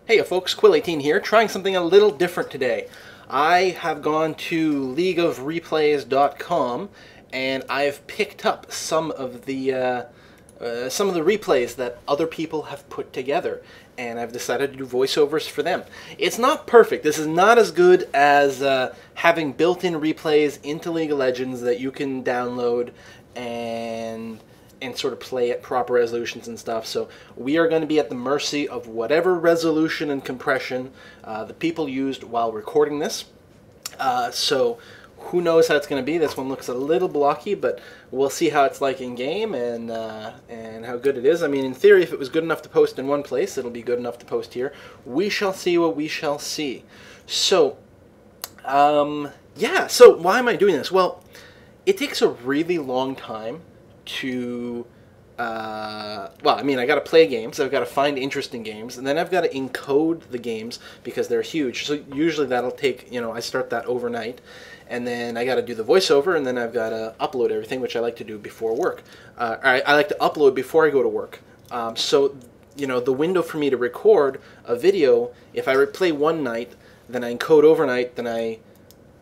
Hey folks, Quill18 here, trying something a little different today. I have gone to leagueofreplays.com and I've picked up some of the replays that other people have put together, and I've decided to do voiceovers for them. It's not perfect. This is not as good as having built-in replays into League of Legends that you can download and sort of play at proper resolutions and stuff. So we are going to be at the mercy of whatever resolution and compression the people used while recording this. So who knows how it's going to be. This one looks a little blocky, but we'll see how it's like in game and how good it is. I mean, in theory, if it was good enough to post in one place, it'll be good enough to post here. We shall see what we shall see. So, yeah, so why am I doing this? Well, it takes a really long time to, well, I mean, I got to play games, I've got to find interesting games, and then I've got to encode the games because they're huge. So usually that'll take, I start that overnight, and then I got to do the voiceover, and then I've got to upload everything, which I like to do before work. I like to upload before I go to work. So, the window for me to record a video, if I play one night, then I encode overnight, then I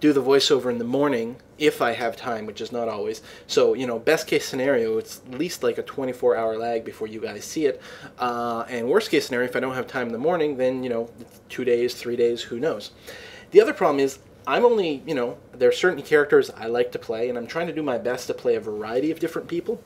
do the voiceover in the morning if I have time, which is not always. So, best case scenario, it's at least like a 24-hour lag before you guys see it. And worst case scenario, if I don't have time in the morning, then, 2 days, 3 days, who knows. The other problem is I'm only, there are certain characters I like to play, and I'm trying to do my best to play a variety of different people.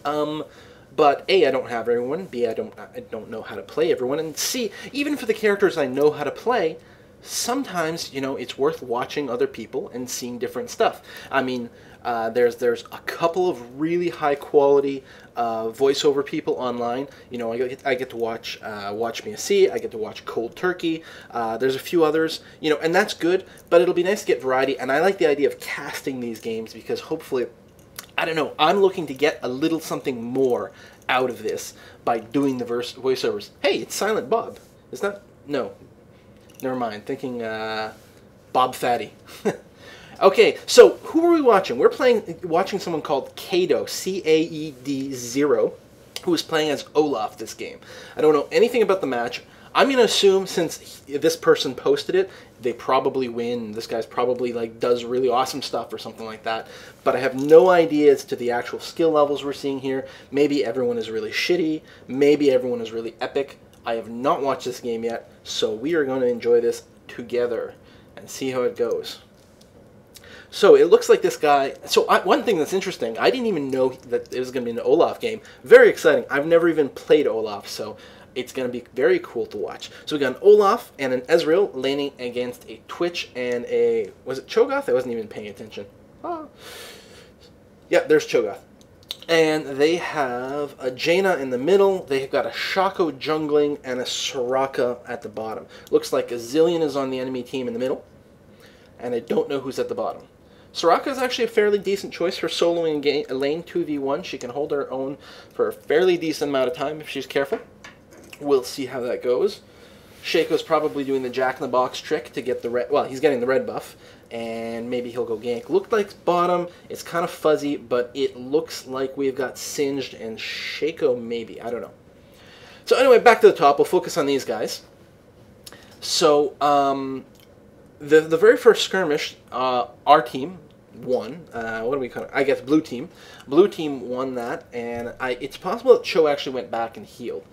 But A, I don't have everyone. B, I don't know how to play everyone. And C, even for the characters I know how to play, sometimes, it's worth watching other people and seeing different stuff. I mean, there's a couple of really high quality voiceover people online. I get to watch Watch Me a See. I get to watch Cold Turkey. There's a few others, and that's good. But it'll be nice to get variety. And I like the idea of casting these games because hopefully, I don't know, I'm looking to get a little something more out of this by doing the voiceovers. Hey, it's Silent Bob. Is that? No. Never mind. Thinking Bob Fatty. Okay, so who are we watching? We're watching someone called Caed0, C-A-E-D-0, who is playing as Olaf this game. I don't know anything about the match. I'm going to assume since this person posted it, they probably win. This guy's probably does really awesome stuff or something like that. But I have no idea as to the actual skill levels we're seeing here. Maybe everyone is really shitty. Maybe everyone is really epic. I have not watched this game yet, so we are going to enjoy this together and see how it goes. So it looks like this guy... So one thing that's interesting, I didn't even know that it was going to be an Olaf game. Very exciting. I've never even played Olaf, so it's going to be very cool to watch. So we got an Olaf and an Ezreal laning against a Twitch and a... Was it Cho'Gath? I wasn't even paying attention. Oh. Yeah, there's Cho'Gath. And they have a Jaina in the middle, they've got a Shaco jungling, and a Soraka at the bottom. Looks like a Zillion is on the enemy team in the middle, and I don't know who's at the bottom. Soraka is actually a fairly decent choice for soloing a lane 2v1. She can hold her own for a fairly decent amount of time if she's careful. We'll see how that goes. Shaco's probably doing the Jack-in-the-Box trick to get the red... Well, he's getting the red buff, and maybe he'll go gank. Looked like bottom. It's kind of fuzzy, but it looks like we've got Singed and Shaco maybe. I don't know. So anyway, back to the top. We'll focus on these guys. So, the very first skirmish, our team won. What do we call it? I guess blue team. Blue team won that, and it's possible that Cho actually went back and healed,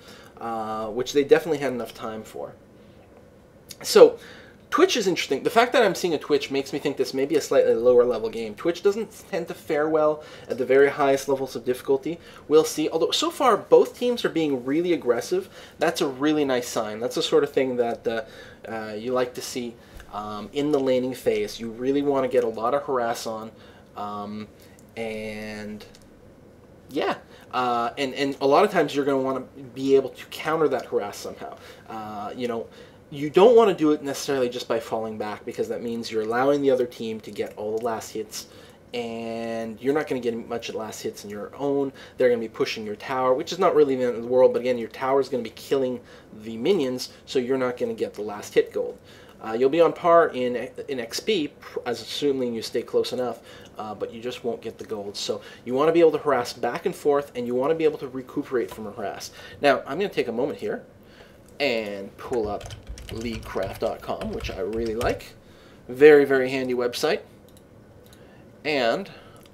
which they definitely had enough time for. So, Twitch is interesting. The fact that I'm seeing a Twitch makes me think this may be a slightly lower level game. Twitch doesn't tend to fare well at the very highest levels of difficulty. We'll see. Although, so far, both teams are being really aggressive. That's a really nice sign. That's the sort of thing that you like to see in the laning phase. You really want to get a lot of harass on. And yeah. And a lot of times you're going to want to be able to counter that harass somehow. You don't want to do it necessarily just by falling back, because that means you're allowing the other team to get all the last hits, and you're not going to get much of last hits in your own. They're going to be pushing your tower, which is not really the end of the world, but again, your tower is going to be killing the minions, so you're not going to get the last hit gold. You'll be on par in XP, as assuming you stay close enough, but you just won't get the gold. So you want to be able to harass back and forth, and you want to be able to recuperate from a harass. Now, I'm going to take a moment here and pull up leaguecraft.com, which I really like. Very, very handy website. And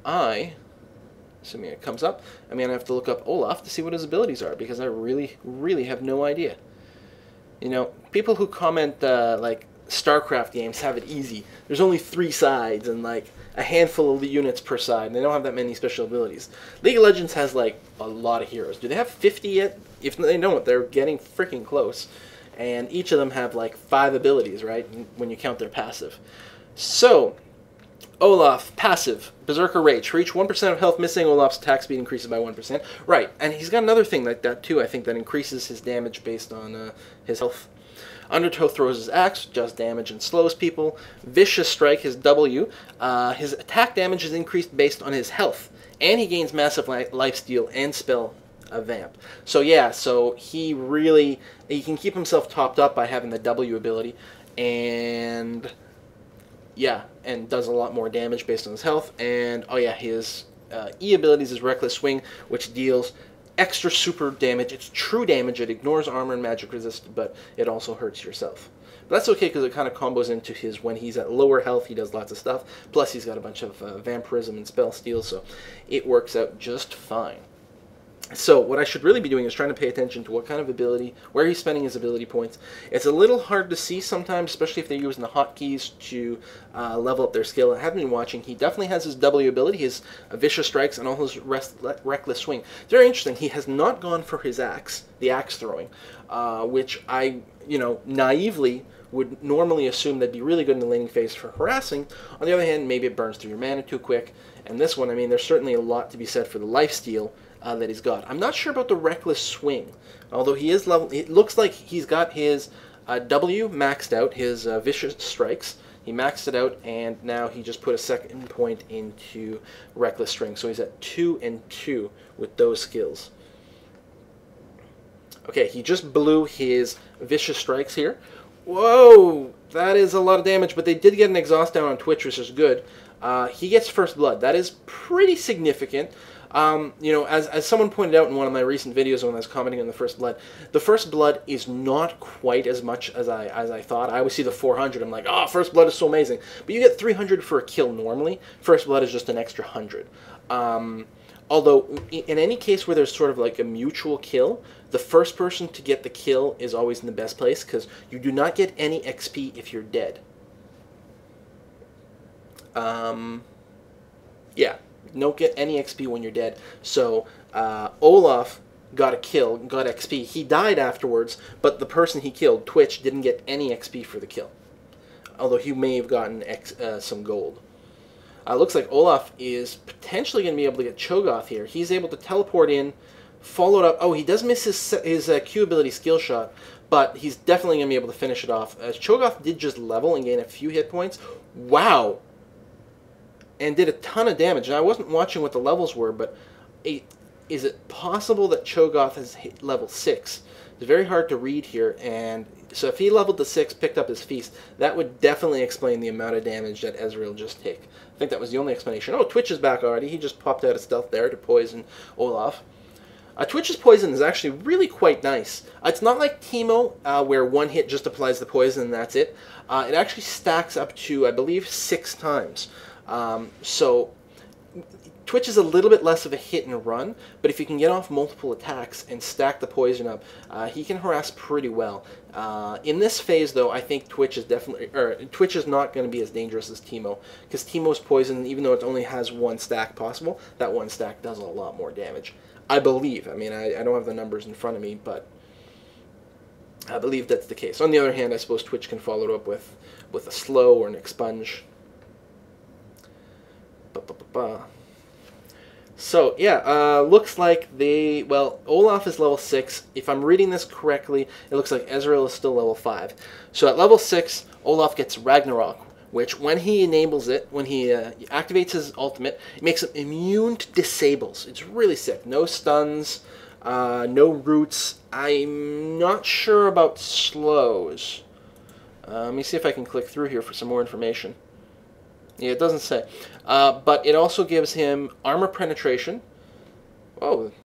assuming it comes up, I have to look up Olaf to see what his abilities are, because I really, really have no idea. You know, people who comment like StarCraft games have it easy. There's only 3 sides and like a handful of units per side, and they don't have that many special abilities. League of Legends has like a lot of heroes. Do they have 50 yet? If they don't, they're getting freaking close. And each of them have like 5 abilities, right? When you count their passive. So, Olaf, passive, Berserker Rage. For each 1% of health missing, Olaf's attack speed increases by 1%. Right, and he's got another thing like that too, I think, that increases his damage based on his health. Undertow throws his axe, does damage and slows people. Vicious Strike, his W. His attack damage is increased based on his health. And he gains massive lifesteal and spell vamp. So yeah, so he can keep himself topped up by having the W ability. And yeah, and does a lot more damage based on his health. And oh yeah, his E abilities is Reckless Swing, which deals extra super damage. It's true damage. It ignores armor and magic resist, but it also hurts yourself. But that's okay, because it kind of combos into his, when he's at lower health, he does lots of stuff. Plus, he's got a bunch of vampirism and spell steal, so it works out just fine. So what I should really be doing is trying to pay attention to what kind of ability, where he's spending his ability points. It's a little hard to see sometimes, especially if they're using the hotkeys to level up their skill. I haven't been watching. He definitely has his W ability, his Vicious Strikes, and all his Reckless Swing. It's very interesting. He has not gone for his axe, the axe throwing, which I, naively would normally assume that'd be really good in the laning phase for harassing. On the other hand, maybe it burns through your mana too quick. And this one, there's certainly a lot to be said for the lifesteal that he's got. I'm not sure about the Reckless Swing, although he is level. It looks like he's got his W maxed out, his Vicious Strikes. He maxed it out, and now he just put a second point into Reckless Swing. So he's at 2 and 2 with those skills. Okay, he just blew his Vicious Strikes here. Whoa, that is a lot of damage, but they did get an exhaust down on Twitch, which is good. He gets First Blood. That is pretty significant. As someone pointed out in one of my recent videos when I was commenting on the First Blood is not quite as much as I thought. I always see the 400. I'm like, oh, First Blood is so amazing. But you get 300 for a kill normally. First Blood is just an extra 100. Although, in any case where there's sort of like a mutual kill, the first person to get the kill is always in the best place, because you do not get any XP if you're dead. Yeah, you don't get any XP when you're dead. So, Olaf got a kill, got XP. He died afterwards, but the person he killed, Twitch, didn't get any XP for the kill. Although he may have gotten some gold. Looks like Olaf is potentially going to be able to get Cho'Gath here. He's able to teleport in, followed up. Oh, he does miss his Q ability skill shot, but he's definitely going to be able to finish it off. Cho'Gath did just level and gain a few hit points. Wow! And did a ton of damage. And I wasn't watching what the levels were, but is it possible that Cho'Gath is hit level 6? It's very hard to read here, and so if he leveled to 6, picked up his feast, that would definitely explain the amount of damage that Ezreal just took. I think that was the only explanation. Oh, Twitch is back already. He just popped out of stealth there to poison Olaf. Twitch's poison is actually really quite nice. It's not like Teemo, where one hit just applies the poison and that's it. It actually stacks up to, I believe, 6 times. So Twitch is a little bit less of a hit and run, but if you can get off multiple attacks and stack the poison up, he can harass pretty well. In this phase, though, I think Twitch is not going to be as dangerous as Teemo, because Teemo's poison, even though it only has 1 stack possible, that 1 stack does a lot more damage. I believe. I mean, I don't have the numbers in front of me, but I believe that's the case. On the other hand, I suppose Twitch can follow it up with a slow or an expunge. So, yeah, looks like Olaf is level 6. If I'm reading this correctly, it looks like Ezreal is still level 5. So at level 6, Olaf gets Ragnarok, which when he enables it, when he activates his ultimate, it makes him immune to disables. It's really sick. No stuns, no roots. I'm not sure about slows. Let me see if I can click through here for some more information. Yeah, it doesn't say. But it also gives him armor penetration. Oh,